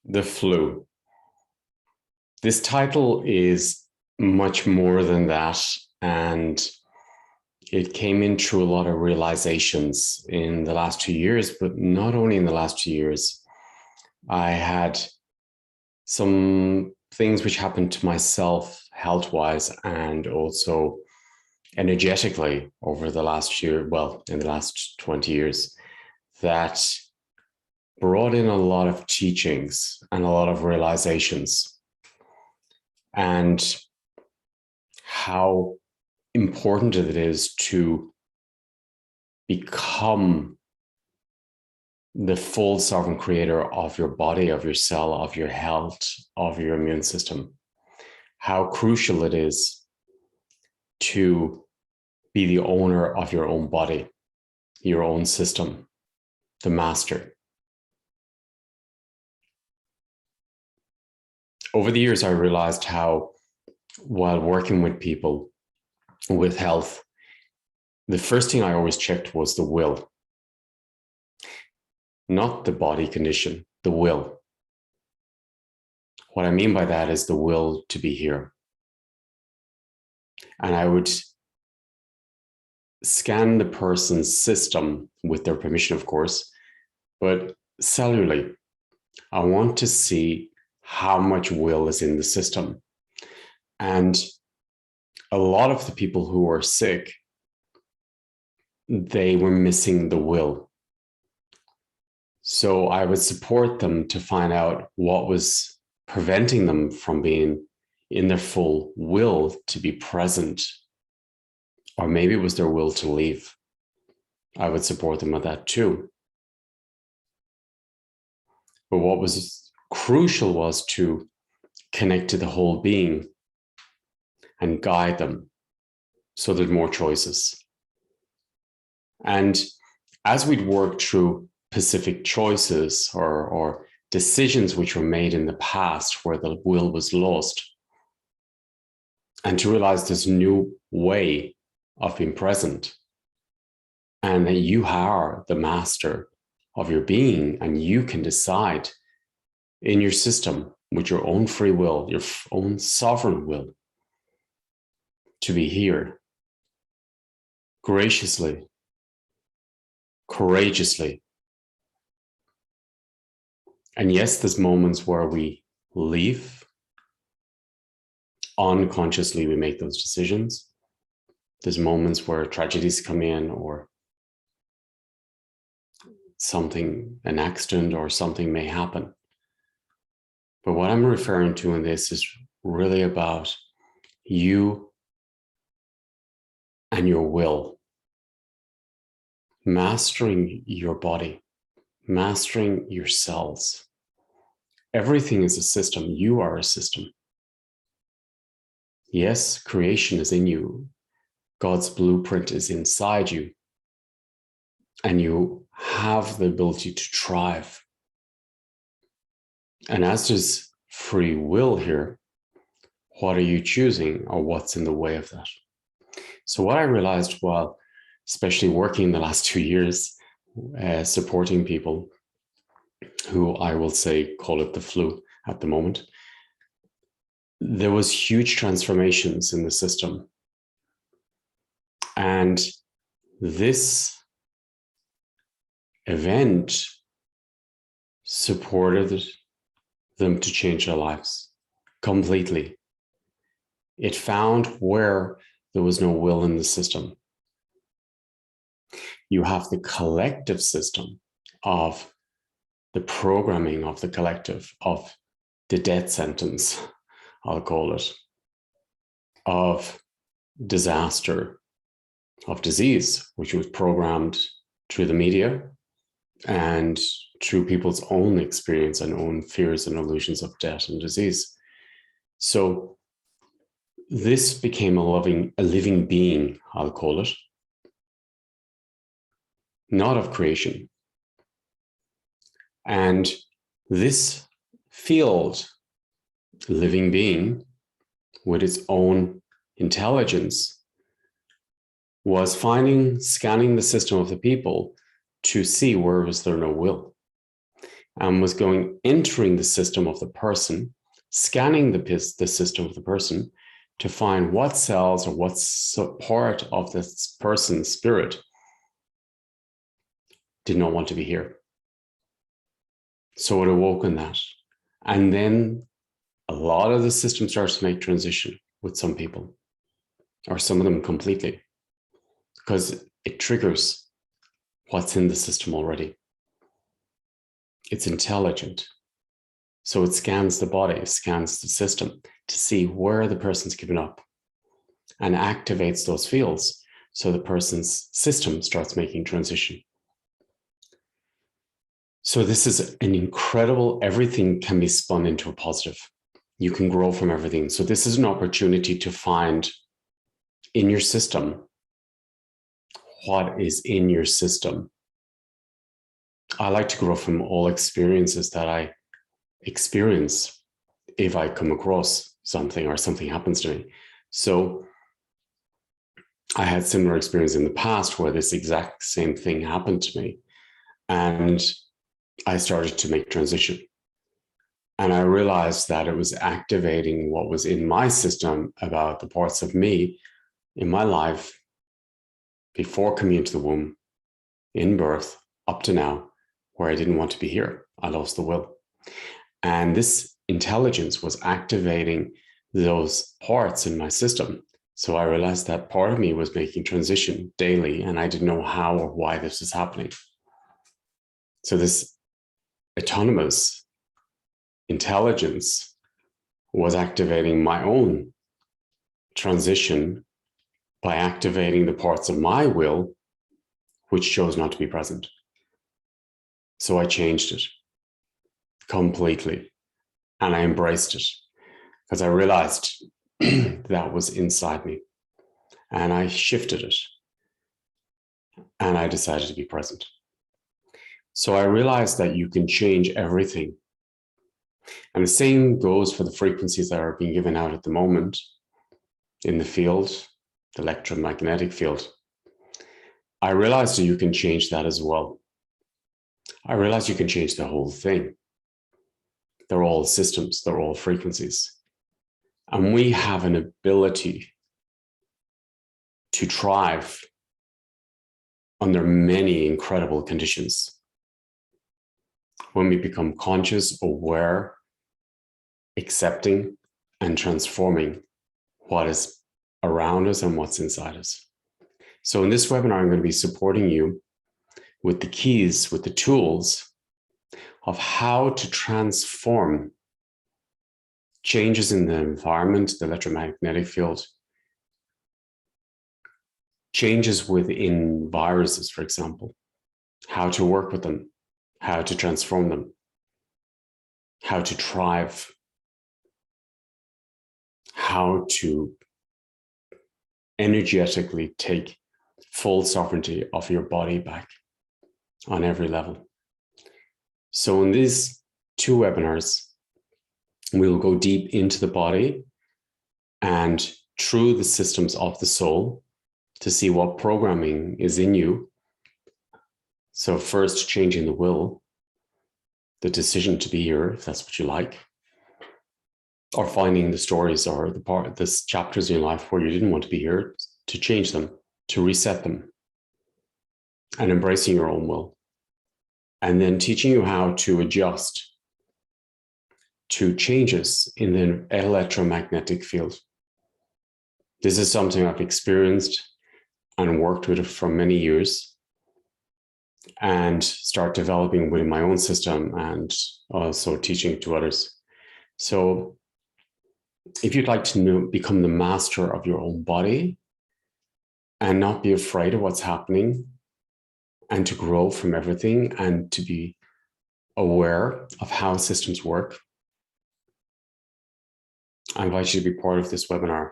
The flu. This title is much more than that, and it came in through a lot of realizations in the last 2 years, but not only in the last 2 years. I had some things which happened to myself health-wise and also energetically over the last year, well, in the last 20 years, that brought in a lot of teachings and a lot of realizations, and how important it is to become the full sovereign creator of your body, of your cell, of your health, of your immune system. How crucial it is to be the owner of your own body, your own system, the master. Over the years, I realized how, while working with people with health, the first thing I always checked was the will. Not the body condition, the will. What I mean by that is the will to be here. And I would scan the person's system with their permission, of course, but cellularly, I want to see how much will is in the system. And a lot of the people who are sick, they were missing the will. So I would support them to find out what was preventing them from being in their full will to be present. Or maybe it was their will to leave. I would support them with that too. But what was crucial was to connect to the whole being and guide them so there's more choices. And as we'd work through specific choices or decisions which were made in the past where the will was lost, and to realize this new way of being present, and that you are the master of your being, and you can decide in your system with your own free will, your own sovereign will, to be here graciously, courageously. And yes, there's moments where we leave. Unconsciously, we make those decisions. There's moments where tragedies come in, or something, an accident or something may happen. But what I'm referring to in this is really about you and your will, mastering your body, mastering your cells. Everything is a system. You are a system. Yes, creation is in you. God's blueprint is inside you. And you have the ability to thrive. And as there's free will here, what are you choosing, or what's in the way of that? So what I realized while especially working in the last 2 years, supporting people who I will say call it the flu at the moment, there was huge transformations in the system. And this event supported them to change their lives completely. It found where there was no will in the system. You have the collective system of the programming of the collective, of the death sentence, I'll call it, of disaster, of disease, which was programmed through the media and through people's own experience and own fears and illusions of death and disease. So this became a living being, I'll call it, not of creation. And this field, living being with its own intelligence, was scanning the system of the people to see where was there no will. and was entering the system of the person, scanning the system of the person to find what cells or what part of this person's spirit did not want to be here. So it awoke in that. And then a lot of the system starts to make transition with some people, or some of them completely, because it triggers what's in the system already. It's intelligent. So it scans the body, scans the system to see where the person's given up and activates those fields. So the person's system starts making transition. So this is an incredible, everything can be spun into a positive. You can grow from everything. So this is an opportunity to find in your system what is in your system. I like to grow from all experiences that I experience if I come across something or something happens to me. So I had similar experience in the past where this exact same thing happened to me. And I started to make transition. And I realized that it was activating what was in my system about the parts of me in my life before coming into the womb, in birth, up to now, where I didn't want to be here. I lost the will. And this intelligence was activating those parts in my system. So I realized that part of me was making transition daily, and I didn't know how or why this was happening. So this autonomous intelligence was activating my own transition by activating the parts of my will which chose not to be present. So I changed it completely, and I embraced it because I realized that was inside me, and I shifted it, and I decided to be present. So I realized that you can change everything. And the same goes for the frequencies that are being given out at the moment in the field, the electromagnetic field. I realized that you can change that as well. I realized you can change the whole thing. They're all systems, they're all frequencies. And we have an ability to thrive under many incredible conditions. When we become conscious, aware, accepting, and transforming what is around us and what's inside us. So in this webinar, I'm going to be supporting you with the keys, with the tools of how to transform changes in the environment, the electromagnetic field, changes within viruses, for example, how to work with them, how to transform them, how to thrive, how to energetically take full sovereignty of your body back on every level. So in these two webinars, we'll go deep into the body and through the systems of the soul to see what programming is in you. So first, changing the will, the decision to be here, if that's what you like, or finding the stories or the chapters in your life where you didn't want to be here, to change them, to reset them, and embracing your own will. And then teaching you how to adjust to changes in the electromagnetic field. This is something I've experienced and worked with for many years, and start developing within my own system and also teaching it to others. So if you'd like to become the master of your own body and not be afraid of what's happening, and to grow from everything and to be aware of how systems work, I invite you to be part of this webinar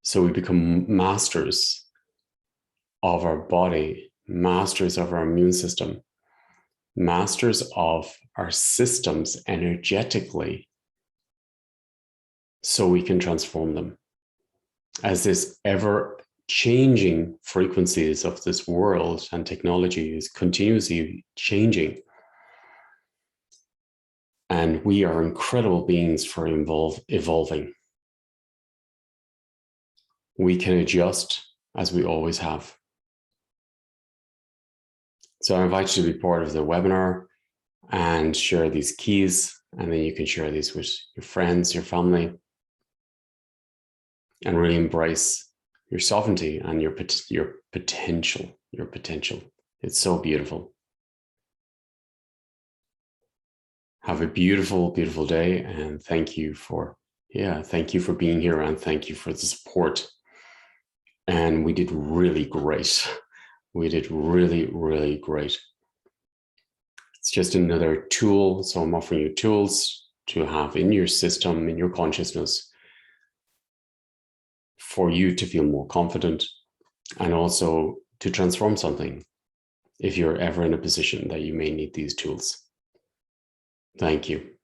so we become masters of our body, masters of our immune system, masters of our systems energetically, so we can transform them. As this ever-changing frequencies of this world and technology is continuously changing, And we are incredible beings for evolving. We can adjust as we always have. So I invite you to be part of the webinar and share these keys, and then you can share these with your friends, your family, and really embrace your sovereignty and your potential. It's so beautiful. Have a beautiful, beautiful day, and thank you for being here, and thank you for the support. And we did really great. We did really, really great. It's just another tool. So I'm offering you tools to have in your system, in your consciousness, for you to feel more confident and also to transform something if you're ever in a position that you may need these tools. Thank you.